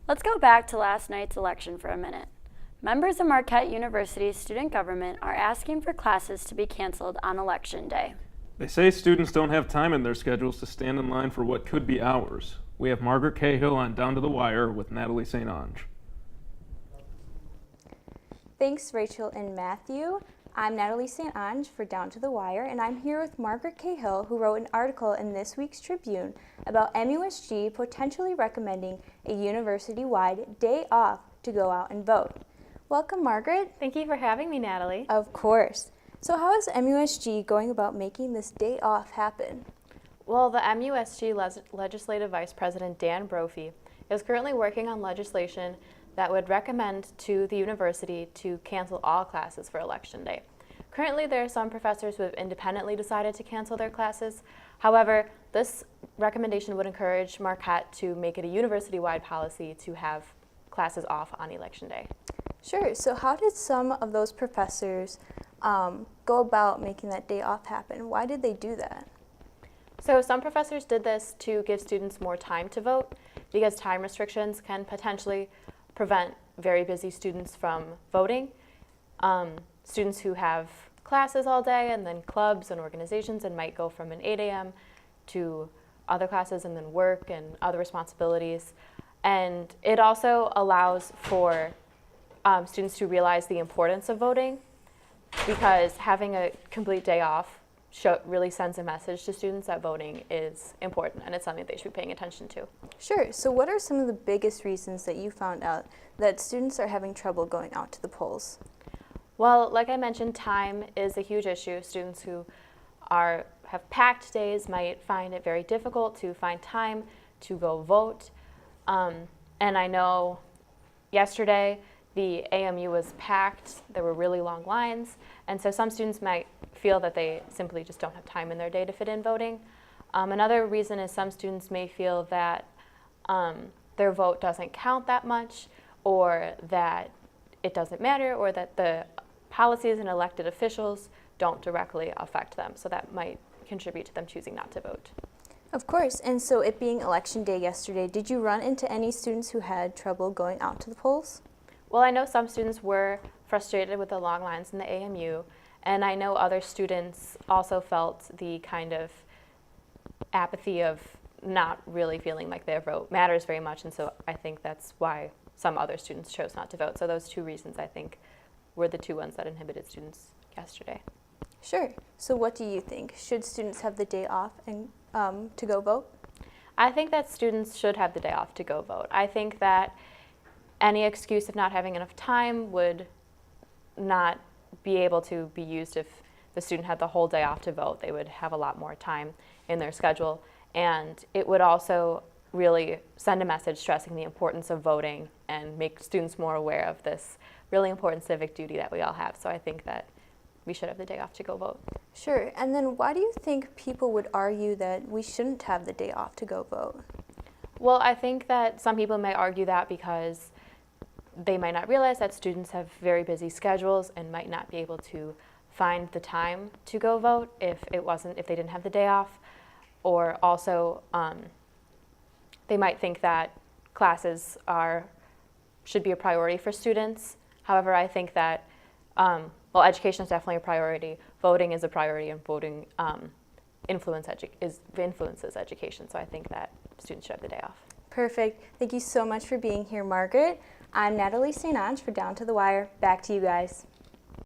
Let's go back to last night's election for a minute. Members of Marquette University's student government are asking for classes to be canceled on Election Day. They say students don't have time in their schedules to stand in line for what could be hours. We have Margaret Cahill on Down to the Wire with Natalie St. Ange. Thanks, Rachel and Matthew. I'm Natalie St. Ange for Down to the Wire, and I'm here with Margaret Cahill, who wrote an article in this week's Tribune about MUSG potentially recommending a university-wide day off to go out and vote. Welcome, Margaret. Thank you for having me, Natalie. Of course. So how is MUSG going about making this day off happen? Well, the MUSG Legislative Vice President Dan Brophy is currently working on legislation that would recommend to the university to cancel all classes for Election Day. Currently, there are some professors who have independently decided to cancel their classes. However, this recommendation would encourage Marquette to make it a university-wide policy to have classes off on Election Day. Sure. So how did some of those professors go about making that day off happen? Why did they do that? So some professors did this to give students more time to vote, because time restrictions can potentially prevent very busy students from voting. Students who have classes all day and then clubs and organizations and might go from an 8 a.m. to other classes and then work and other responsibilities. And it also allows for students to realize the importance of voting, because having a complete day off really sends a message to students that voting is important and it's something they should be paying attention to. Sure. So what are some of the biggest reasons that you found out that students are having trouble going out to the polls? Well, like I mentioned, time is a huge issue. Students who have packed days might find it very difficult to find time to go vote. And I know yesterday the AMU was packed, there were really long lines, and so some students might feel that they simply just don't have time in their day to fit in voting. Another reason is some students may feel that their vote doesn't count that much, or that it doesn't matter, or that the policies and elected officials don't directly affect them, so that might contribute to them choosing not to vote. Of course. And so it being Election Day yesterday, did you run into any students who had trouble going out to the polls? Well, I know some students were frustrated with the long lines in the AMU, and I know other students also felt the kind of apathy of not really feeling like their vote matters very much, and so I think that's why some other students chose not to vote. So those two reasons, I think, were the two ones that inhibited students yesterday. Sure. So what do you think? Should students have the day off and to go vote? I think that students should have the day off to go vote. I think that any excuse of not having enough time would not be able to be used if the student had the whole day off to vote. They would have a lot more time in their schedule, and it would also really send a message stressing the importance of voting and make students more aware of this really important civic duty that we all have. So I think that we should have the day off to go vote. Sure. And then why do you think people would argue that we shouldn't have the day off to go vote? Well, I think that some people may argue that because they might not realize that students have very busy schedules and might not be able to find the time to go vote if they didn't have the day off. Or also, they might think that classes should be a priority for students. However, I think that education is definitely a priority. Voting is a priority, and voting influences education. So I think that students should have the day off. Perfect. Thank you so much for being here, Margaret. I'm Natalie St. Ange for Down to the Wire. Back to you guys.